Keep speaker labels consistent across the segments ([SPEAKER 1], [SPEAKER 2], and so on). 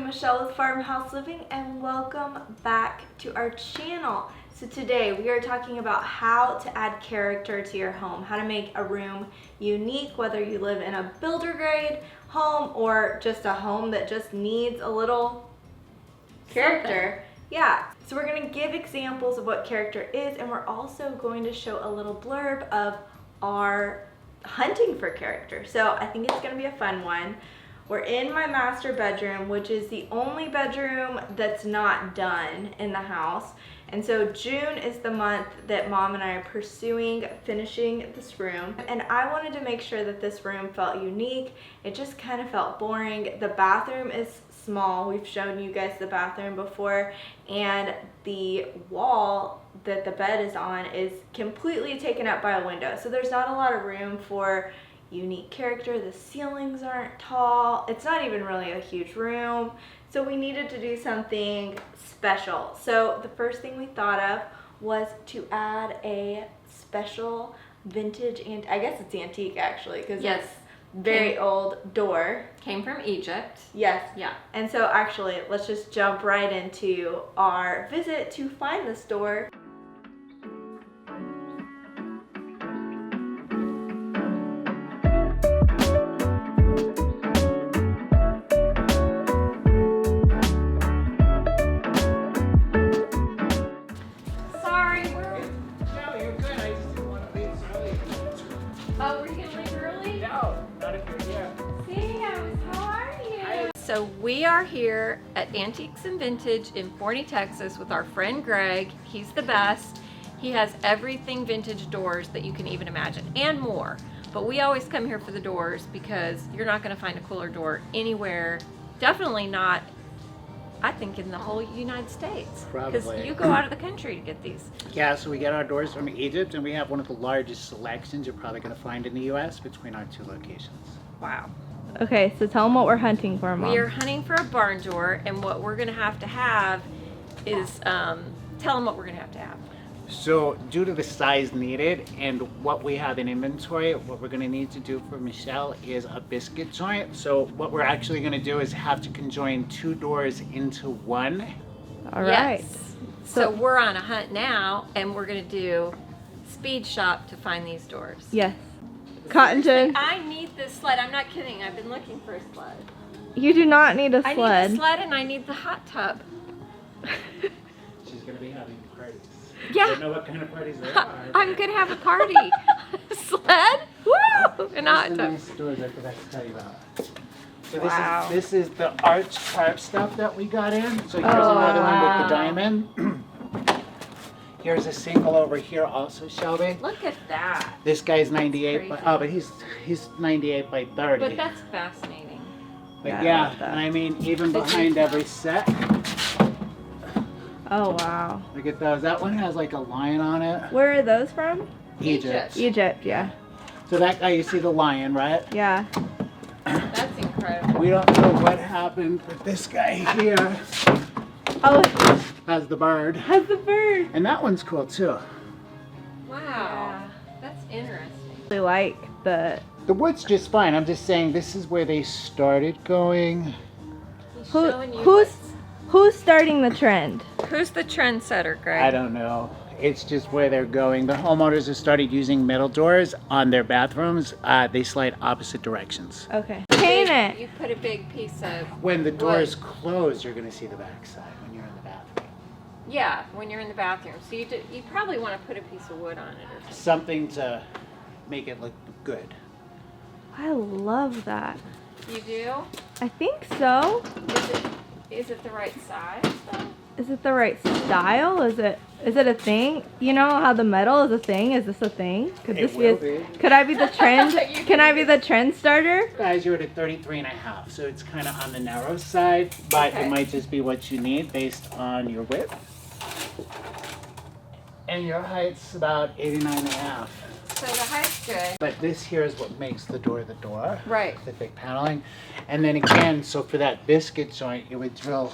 [SPEAKER 1] Michelle with Farmhouse Living, and welcome back to our channel. So today we are talking about how to add character to your home, how to make a room unique, whether you live in a builder grade home or just a home that just needs a little character. Yeah, so we're going to give examples of what character is, and we're also going to show a little blurb of our hunting for character. So I think it's going to be a fun one. We're in my master bedroom, which is the only bedroom that's not done in the house. And so June is the month that Mom and I are pursuing finishing this room. And I wanted to make sure that this room felt unique. It just kind of felt boring. The bathroom is small. We've shown you guys the bathroom before. And the wall that the bed is on is completely taken up by a window. So there's not a lot of room for unique character. The ceilings aren't tall. It's not even really a huge room. So we needed to do something special. So the first thing we thought of was to add a special vintage, and I guess it's antique actually, because
[SPEAKER 2] yes,
[SPEAKER 1] it's very old door.
[SPEAKER 2] Came from Egypt.
[SPEAKER 1] Yes.
[SPEAKER 2] Yeah.
[SPEAKER 1] And so actually, let's just jump right into our visit to find this door.
[SPEAKER 2] So we are here at Antiques and Vintage in Forney, Texas with our friend Greg. He's the best. He has everything vintage doors that you can even imagine and more. But we always come here for the doors because you're not going to find a cooler door anywhere. Definitely not, I think, in the whole United States.
[SPEAKER 3] Probably.
[SPEAKER 2] Because you go out of the country to get these.
[SPEAKER 3] Yeah, so we get our doors from Egypt, and we have one of the largest selections you're probably going to find in the U.S. between our two locations.
[SPEAKER 2] Wow.
[SPEAKER 1] Okay, so tell them what we're hunting for, Mom.
[SPEAKER 2] We are hunting for a barn door, and what we're going to have is, tell them what we're going to have.
[SPEAKER 3] So due to the size needed and what we have in inventory, what we're going to need to do for Michelle is a biscuit joint. So what we're actually going to do is have to conjoin two doors into one.
[SPEAKER 1] All right.
[SPEAKER 2] Yes. So we're on a hunt now, and we're going to do speed shop to find these doors.
[SPEAKER 1] Yes. Cottonton.
[SPEAKER 2] I need this sled. I'm not kidding. I've been looking for a sled.
[SPEAKER 1] You do not need a
[SPEAKER 2] I
[SPEAKER 1] sled.
[SPEAKER 2] need the sled, and I need the hot tub.
[SPEAKER 3] She's going to be having parties.
[SPEAKER 2] Yeah.
[SPEAKER 3] I don't know what kind of parties there are.
[SPEAKER 2] I'm going to have a party. A sled? Woo! And a hot tub.
[SPEAKER 3] Nice doors I forgot to tell you about. So
[SPEAKER 2] Wow.
[SPEAKER 3] this is the arch carp stuff that we got in. So here's another one with the diamond. Here's a single over here also, Shelby.
[SPEAKER 2] Look at that.
[SPEAKER 3] This guy's 98 by, but he's 98 by 30.
[SPEAKER 2] But that's fascinating.
[SPEAKER 3] But
[SPEAKER 1] Yeah, I love
[SPEAKER 3] yeah,
[SPEAKER 1] that.
[SPEAKER 3] and I mean, even behind every set,
[SPEAKER 1] Oh, wow.
[SPEAKER 3] look at those. That one has like a lion on it.
[SPEAKER 1] Where are those from?
[SPEAKER 3] Egypt.
[SPEAKER 1] Egypt, yeah.
[SPEAKER 3] So that guy, you see the lion, right?
[SPEAKER 1] Yeah.
[SPEAKER 2] That's incredible.
[SPEAKER 3] We don't know what happened, but this guy here
[SPEAKER 1] Oh,
[SPEAKER 3] has the bird.
[SPEAKER 1] has the bird.
[SPEAKER 3] And that one's cool too.
[SPEAKER 2] Wow. That's interesting.
[SPEAKER 1] I like the...
[SPEAKER 3] The wood's just fine. I'm just saying this is where they started going.
[SPEAKER 2] He's showing you
[SPEAKER 1] Who's starting the trend?
[SPEAKER 2] who's the trendsetter, Greg?
[SPEAKER 3] I don't know. It's just where they're going. The homeowners have started using metal doors on their bathrooms. They slide opposite directions.
[SPEAKER 1] Okay. Paint it.
[SPEAKER 2] You put a big piece of
[SPEAKER 3] When the door
[SPEAKER 2] wood.
[SPEAKER 3] is closed, you're going to see the backside when you're in the bathroom.
[SPEAKER 2] Yeah, when you're in the bathroom. So you probably want to put a piece of wood on it or something.
[SPEAKER 3] Something to make it look good.
[SPEAKER 1] I love that.
[SPEAKER 2] You do?
[SPEAKER 1] I think so.
[SPEAKER 2] Is it the right size though?
[SPEAKER 1] Is it the right style? Is it a thing? You know how the metal is a thing? Is this a thing? Could
[SPEAKER 3] It
[SPEAKER 1] this
[SPEAKER 3] will
[SPEAKER 1] be?
[SPEAKER 3] be.
[SPEAKER 1] Could I be the trend?
[SPEAKER 2] You
[SPEAKER 1] Can I be the trend starter?
[SPEAKER 3] Guys, you're at a 33.5, so it's kind of on the narrow side, but
[SPEAKER 2] Okay.
[SPEAKER 3] it might just be what you need based on your width. And your height's about 89.5.
[SPEAKER 2] So the height's good.
[SPEAKER 3] But this here is what makes the door,
[SPEAKER 2] Right.
[SPEAKER 3] the thick paneling. And then again, so for that biscuit joint, you would drill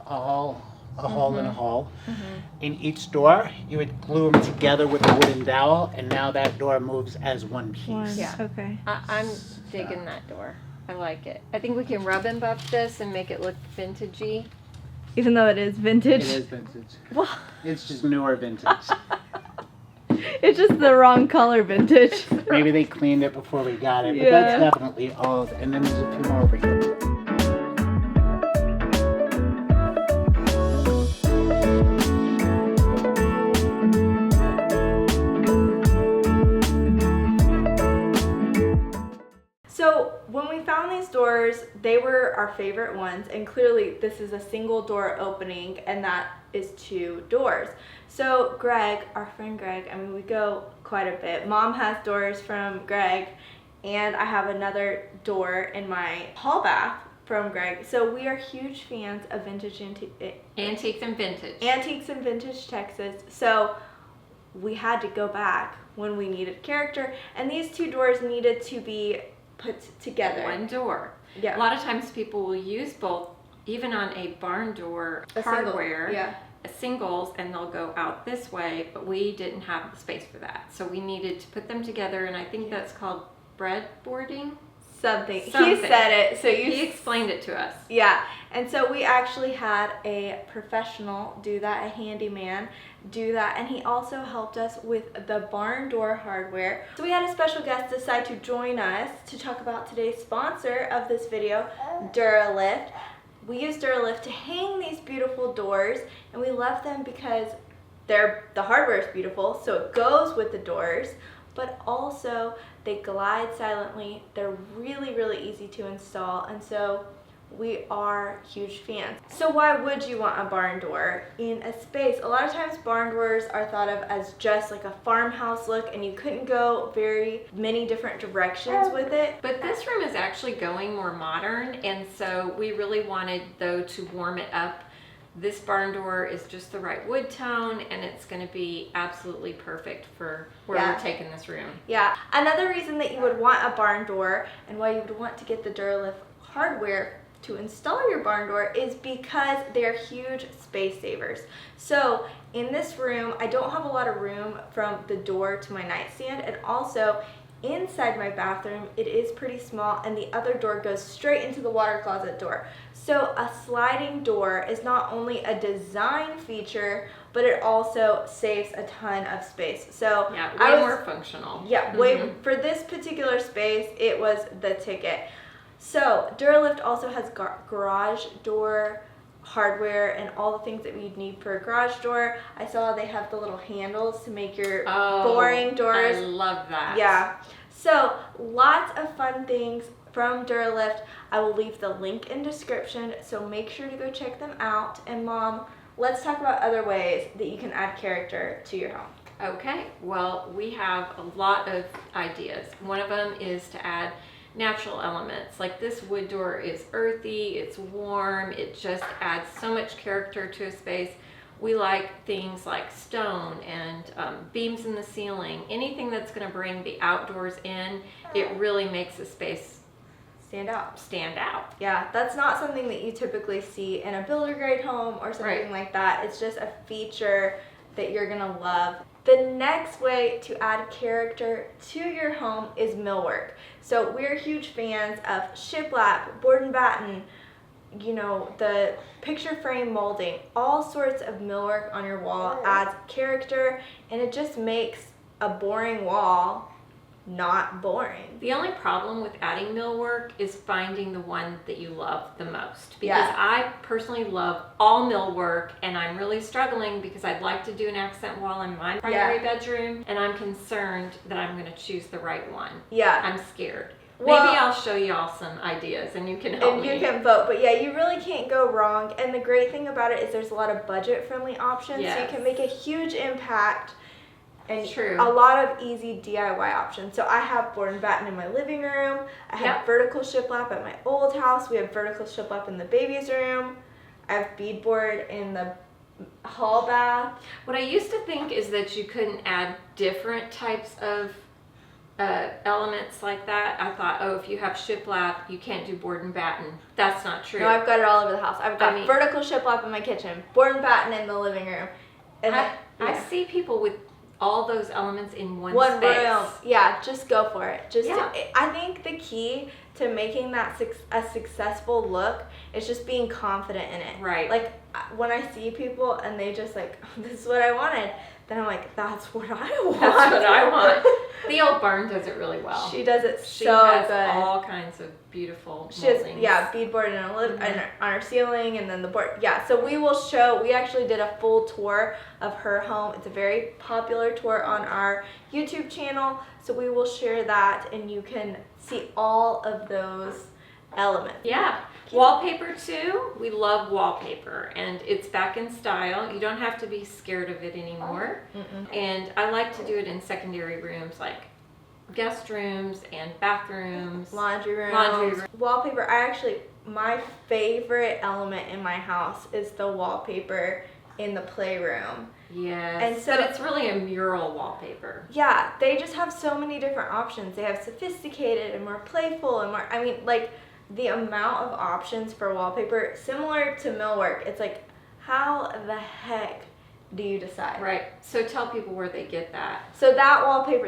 [SPEAKER 3] a hole and a hole. In each door, you would glue them together with a wooden dowel, and now that door moves as one piece.
[SPEAKER 1] One. Yeah. Okay.
[SPEAKER 2] I'm digging that door. I like it. I think we can rub and buff this and make it look vintagey.
[SPEAKER 1] Even though it is vintage.
[SPEAKER 3] It is vintage.
[SPEAKER 1] Well,
[SPEAKER 3] It's just newer vintage.
[SPEAKER 1] it's just the wrong color vintage.
[SPEAKER 3] Maybe they cleaned it before we got it, but
[SPEAKER 1] Yeah.
[SPEAKER 3] that's definitely old. And then there's a few more over here.
[SPEAKER 1] So when we found these doors, they were our favorite ones, and clearly this is a single door opening, and that is 2 doors. So Greg, our friend Greg, I mean, we go quite a bit. Mom has doors from Greg, and I have another door in my hall bath from Greg. So we are huge fans of
[SPEAKER 2] Antiques and vintage.
[SPEAKER 1] antiques and vintage Texas. So we had to go back when we needed character, and these 2 doors needed to be put together.
[SPEAKER 2] One door.
[SPEAKER 1] Yeah.
[SPEAKER 2] A lot of times people will use both, even on a barn door
[SPEAKER 1] A single,
[SPEAKER 2] hardware,
[SPEAKER 1] yeah.
[SPEAKER 2] singles, and they'll go out this way, but we didn't have the space for that. So we needed to put them together, and I think that's called breadboarding.
[SPEAKER 1] Something. He
[SPEAKER 2] Something.
[SPEAKER 1] said it, so
[SPEAKER 2] He explained it to us.
[SPEAKER 1] Yeah, and so we actually had a professional do that, a handyman do that, and he also helped us with the barn door hardware. So we had a special guest decide to join us to talk about today's sponsor of this video, Dura-Lift. We use Dura-Lift to hang these beautiful doors, and we love them because the hardware is beautiful, so it goes with the doors, but also they glide silently. They're really, really easy to install, and so we are huge fans. So why would you want a barn door in a space? A lot of times barn doors are thought of as just like a farmhouse look, and you couldn't go very many different directions with it.
[SPEAKER 2] But this room is actually going more modern, and so we really wanted, though, to warm it up. This barn door is just the right wood tone, and it's going to be absolutely perfect for where
[SPEAKER 1] Yeah.
[SPEAKER 2] we're taking this room.
[SPEAKER 1] Yeah, another reason that you would want a barn door and why you would want to get the Dura-Lift hardware to install your barn door is because they're huge space savers. So in this room, I don't have a lot of room from the door to my nightstand, and also inside my bathroom, it is pretty small, and the other door goes straight into the water closet door. So a sliding door is not only a design feature, but it also saves a ton of space. So
[SPEAKER 2] Yeah,
[SPEAKER 1] I
[SPEAKER 2] way
[SPEAKER 1] was-
[SPEAKER 2] more functional.
[SPEAKER 1] Yeah, for this particular space, it was the ticket. So Dura-Lift also has garage door hardware and all the things that we'd need for a garage door. I saw they have the little handles to make your boring doors.
[SPEAKER 2] I love that.
[SPEAKER 1] Yeah. So lots of fun things from Dura-Lift. I will leave the link in description, so make sure to go check them out. And Mom, let's talk about other ways that you can add character to your home.
[SPEAKER 2] Okay, well, we have a lot of ideas. One of them is to add natural elements. Like this wood door is earthy, it's warm, it just adds so much character to a space. We like things like stone and beams in the ceiling. Anything that's going to bring the outdoors in, it really makes the space
[SPEAKER 1] Stand out. Yeah, that's not something that you typically see in a builder grade home or something
[SPEAKER 2] Right.
[SPEAKER 1] like that. It's just a feature that you're gonna love. The next way to add character to your home is millwork. So we're huge fans of shiplap, board and batten, you know, the picture frame molding. All sorts of millwork on your wall adds character, and it just makes a boring wall not boring.
[SPEAKER 2] The only problem with adding millwork is finding the one that you love the most. Because
[SPEAKER 1] Yeah.
[SPEAKER 2] I personally love all millwork, and I'm really struggling because I'd like to do an accent wall in my primary bedroom, and I'm concerned that I'm going to choose the right one.
[SPEAKER 1] Yeah.
[SPEAKER 2] I'm scared.
[SPEAKER 1] Well-
[SPEAKER 2] Maybe I'll show y'all some ideas and you can help
[SPEAKER 1] And
[SPEAKER 2] me.
[SPEAKER 1] you can vote, but yeah, you really can't go wrong. And the great thing about it is there's a lot of budget-friendly options, so you
[SPEAKER 2] Yes.
[SPEAKER 1] can make a huge impact and
[SPEAKER 2] True.
[SPEAKER 1] a lot of easy DIY options. So I have board and batten in my living room. I have
[SPEAKER 2] Yep.
[SPEAKER 1] vertical shiplap at my old house. We have vertical shiplap in the baby's room. I have beadboard in the hall bath.
[SPEAKER 2] What I used to think is that you couldn't add different types of elements like that. I thought, oh, if you have shiplap, you can't do board and batten. That's not true.
[SPEAKER 1] No, I've got it all over the house. I've got
[SPEAKER 2] I mean-
[SPEAKER 1] vertical shiplap in my kitchen, board and batten in the living room. And
[SPEAKER 2] I
[SPEAKER 1] yeah.
[SPEAKER 2] see people with all those elements in one
[SPEAKER 1] One
[SPEAKER 2] space.
[SPEAKER 1] room. Yeah, just go for it.
[SPEAKER 2] Yeah.
[SPEAKER 1] I think the key to making that a successful look is just being confident in it.
[SPEAKER 2] Right.
[SPEAKER 1] Like when I see people and they just like, this is what I wanted, then I'm like, that's what I want.
[SPEAKER 2] That's what I want. The old barn does it really well.
[SPEAKER 1] She does it
[SPEAKER 2] She
[SPEAKER 1] so
[SPEAKER 2] has
[SPEAKER 1] good.
[SPEAKER 2] all kinds of beautiful
[SPEAKER 1] She has,
[SPEAKER 2] moldings.
[SPEAKER 1] beadboard and on her ceiling, and then the board. Yeah, so we actually did a full tour of her home. It's a very popular tour on our YouTube channel, so we will share that, and you can see all of those elements.
[SPEAKER 2] Yeah. Wallpaper too. We love wallpaper, and it's back in style. You don't have to be scared of it anymore. And I like to do it in secondary rooms like guest rooms and bathrooms.
[SPEAKER 1] Laundry rooms. Wallpaper. My favorite element in my house is the wallpaper in the playroom.
[SPEAKER 2] Yes.
[SPEAKER 1] And so
[SPEAKER 2] but it's really a mural wallpaper.
[SPEAKER 1] Yeah, they just have so many different options. They have sophisticated and more playful and more, I mean, like, the amount of options for wallpaper, similar to Millwork, it's like, how the heck do you decide?
[SPEAKER 2] Right. So tell people where they get that.
[SPEAKER 1] So that wallpaper,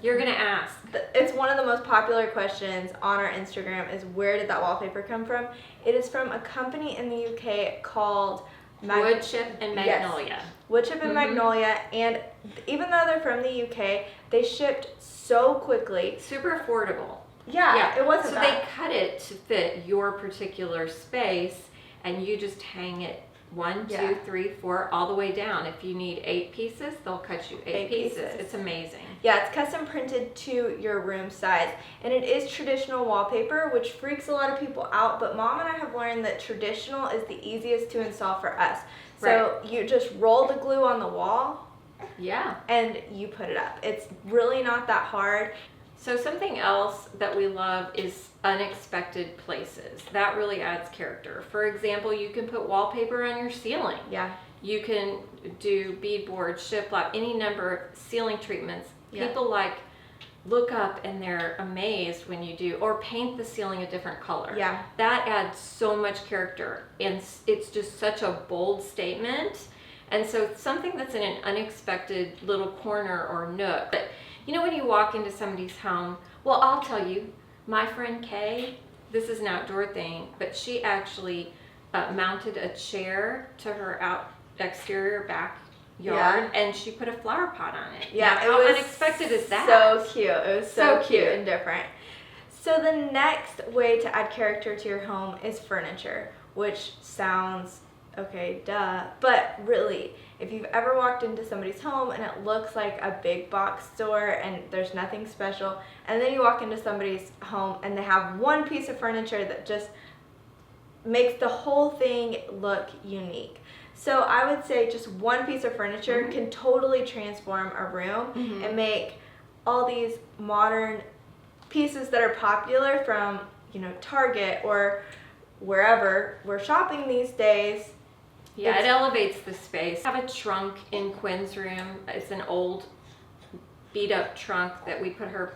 [SPEAKER 2] You're going to ask.
[SPEAKER 1] It's one of the most popular questions on our Instagram is, where did that wallpaper come from? It is from a company in the UK called
[SPEAKER 2] Wood Chip and Magnolia.
[SPEAKER 1] Yes. Wood Chip and Magnolia, and even though they're from the UK, they shipped so quickly.
[SPEAKER 2] Super affordable.
[SPEAKER 1] Yeah, it wasn't
[SPEAKER 2] so
[SPEAKER 1] bad.
[SPEAKER 2] they cut it to fit your particular space, and you just hang it 1, 2, 3, 4 all the way down. If you need 8 pieces, they'll cut you 8 pieces. It's amazing.
[SPEAKER 1] Yeah, it's custom printed to your room size, and it is traditional wallpaper, which freaks a lot of people out, but Mom and I have learned that traditional is the easiest to install for us. So you just roll the glue on the wall, and you put it up. It's really not that hard.
[SPEAKER 2] So something else that we love is unexpected places. That really adds character. For example, you can put wallpaper on your ceiling.
[SPEAKER 1] Yeah.
[SPEAKER 2] You can do beadboard, shiplap, any number of ceiling treatments.
[SPEAKER 1] Yeah.
[SPEAKER 2] People look up and they're amazed when you do, or paint the ceiling a different color.
[SPEAKER 1] Yeah.
[SPEAKER 2] That adds so much character, and it's just such a bold statement. And so something that's in an unexpected little corner or nook. But you know, when you walk into somebody's home, well, I'll tell you, my friend Kay, this is an outdoor thing, but she actually mounted a chair to her exterior backyard, and she put a flower pot on it.
[SPEAKER 1] Yeah,
[SPEAKER 2] now, how unexpected is that?
[SPEAKER 1] So cute. It was so cute
[SPEAKER 2] cute
[SPEAKER 1] and different. So the next way to add character to your home is furniture, which sounds okay, duh, but really, if you've ever walked into somebody's home and it looks like a big box store and there's nothing special, and then you walk into somebody's home and they have one piece of furniture that just makes the whole thing look unique. So I would say just one piece of furniture can totally transform a room and make all these modern pieces that are popular from, Target or wherever we're shopping these days.
[SPEAKER 2] Yeah, it elevates the space. I have a trunk in Quinn's room. It's an old beat up trunk that we put her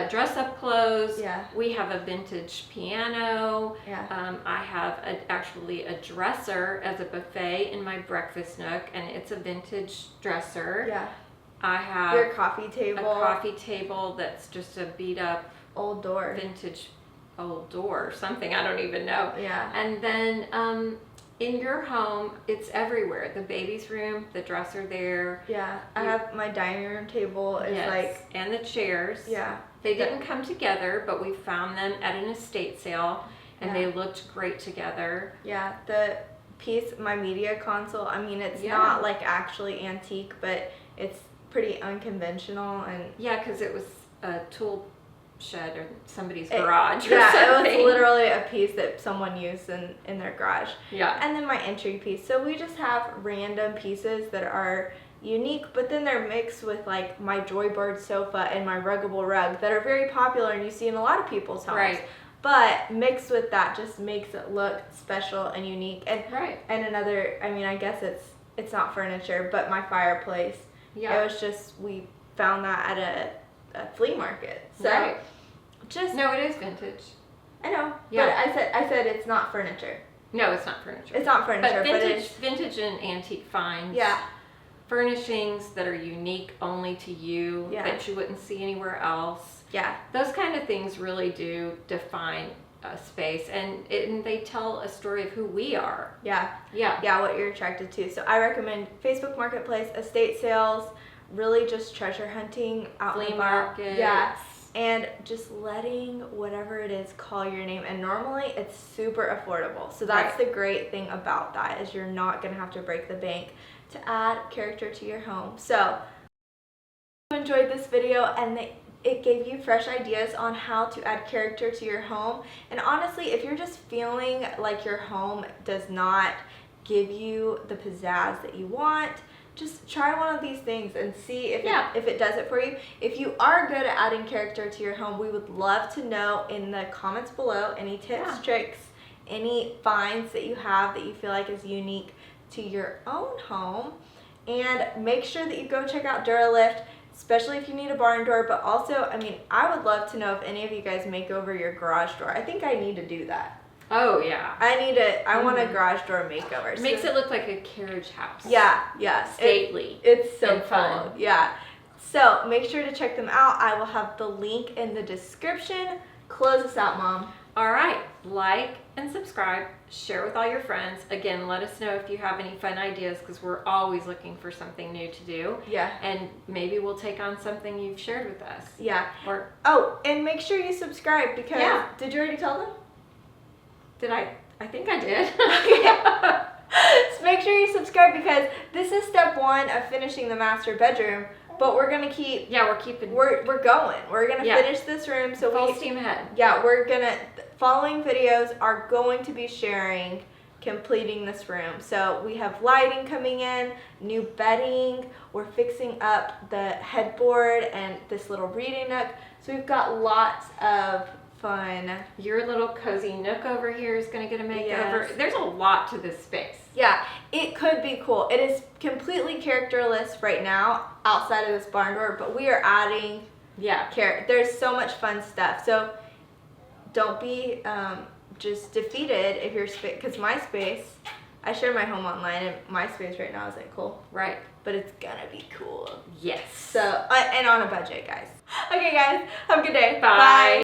[SPEAKER 2] dress up clothes.
[SPEAKER 1] Yeah.
[SPEAKER 2] We have a vintage piano.
[SPEAKER 1] Yeah.
[SPEAKER 2] I have actually a dresser as a buffet in my breakfast nook, and it's a vintage dresser.
[SPEAKER 1] Yeah.
[SPEAKER 2] I have
[SPEAKER 1] your coffee table.
[SPEAKER 2] A coffee table that's just a beat up
[SPEAKER 1] old door.
[SPEAKER 2] Vintage old door, something, I don't even know.
[SPEAKER 1] Yeah.
[SPEAKER 2] And then in your home, it's everywhere. The baby's room, the dresser there.
[SPEAKER 1] Yeah, I have my dining room table is
[SPEAKER 2] and the chairs.
[SPEAKER 1] Yeah.
[SPEAKER 2] They didn't come together, but we found them at an estate sale, and they looked great together.
[SPEAKER 1] Yeah, the piece, my media console, I mean, it's not like actually antique, but it's pretty unconventional. And
[SPEAKER 2] yeah, because it was a tool shed or somebody's garage or
[SPEAKER 1] yeah,
[SPEAKER 2] something.
[SPEAKER 1] It was literally a piece that someone used in their garage.
[SPEAKER 2] Yeah.
[SPEAKER 1] And then my entry piece. So we just have random pieces that are unique, but then they're mixed with like my Joybird sofa and my Ruggable rug that are very popular and you see in a lot of people's homes.
[SPEAKER 2] Right.
[SPEAKER 1] But mixed with that just makes it look special and unique. And and another, I mean, I guess it's not furniture, but my fireplace.
[SPEAKER 2] Yeah.
[SPEAKER 1] It was just, we found that at a flea market. So just
[SPEAKER 2] no, it is vintage.
[SPEAKER 1] I know.
[SPEAKER 2] Yeah.
[SPEAKER 1] But I said it's not furniture.
[SPEAKER 2] No, it's not furniture.
[SPEAKER 1] It's not furniture,
[SPEAKER 2] but
[SPEAKER 1] but it's
[SPEAKER 2] vintage and antique finds.
[SPEAKER 1] Yeah.
[SPEAKER 2] furnishings that are unique only to you, that you wouldn't see anywhere else.
[SPEAKER 1] Yeah.
[SPEAKER 2] Those kind of things really do define a space, and they tell a story of who we are.
[SPEAKER 1] Yeah.
[SPEAKER 2] Yeah.
[SPEAKER 1] Yeah, what you're attracted to. So I recommend Facebook Marketplace, estate sales, really just treasure hunting out
[SPEAKER 2] Flea
[SPEAKER 1] and about.
[SPEAKER 2] markets.
[SPEAKER 1] Yeah. And just letting whatever it is call your name. And normally it's super affordable. So that's the great thing about that, is you're not going to have to break the bank to add character to your home. So if you enjoyed this video and it gave you fresh ideas on how to add character to your home. And honestly, if you're just feeling like your home does not give you the pizzazz that you want, just try one of these things and see if it does it for you. If you are good at adding character to your home, we would love to know in the comments below any tips, tricks, any finds that you have that you feel like is unique to your own home. And make sure that you go check out Dura-Lift, especially if you need a barn door. But also, I mean, I would love to know if any of you guys make over your garage door. I think I need to do that.
[SPEAKER 2] Oh yeah.
[SPEAKER 1] I want a garage door makeover.
[SPEAKER 2] It makes it look like a carriage house.
[SPEAKER 1] Yeah, yeah.
[SPEAKER 2] Stately.
[SPEAKER 1] It's so
[SPEAKER 2] and fun.
[SPEAKER 1] cool. Yeah. So make sure to check them out. I will have the link in the description. Close us out, Mom.
[SPEAKER 2] All right. Like and subscribe. Share with all your friends. Again, let us know if you have any fun ideas, because we're always looking for something new to do.
[SPEAKER 1] Yeah.
[SPEAKER 2] And maybe we'll take on something you've shared with us.
[SPEAKER 1] Yeah.
[SPEAKER 2] Or
[SPEAKER 1] and make sure you subscribe, because did you already tell them?
[SPEAKER 2] Did I? I think I did.
[SPEAKER 1] So make sure you subscribe, because this is step 1 of finishing the master bedroom. But we're gonna keep.
[SPEAKER 2] Yeah, we're keeping.
[SPEAKER 1] We're going. We're gonna finish this room. So
[SPEAKER 2] full steam ahead.
[SPEAKER 1] Yeah, we're gonna. Following videos are going to be sharing completing this room. So we have lighting coming in, new bedding. We're fixing up the headboard and this little reading nook. So we've got lots of fun.
[SPEAKER 2] Your little cozy nook over here is going to get a makeover.
[SPEAKER 1] Yes.
[SPEAKER 2] There's a lot to this space.
[SPEAKER 1] Yeah, it could be cool. It is completely characterless right now outside of this barn door, but we are adding there's so much fun stuff. So don't be just defeated if your space, because my space, I share my home online, and my space right now isn't cool.
[SPEAKER 2] Right.
[SPEAKER 1] But it's gonna be cool.
[SPEAKER 2] Yes.
[SPEAKER 1] So, and on a budget, guys. Okay, guys, have a good day.
[SPEAKER 2] Bye.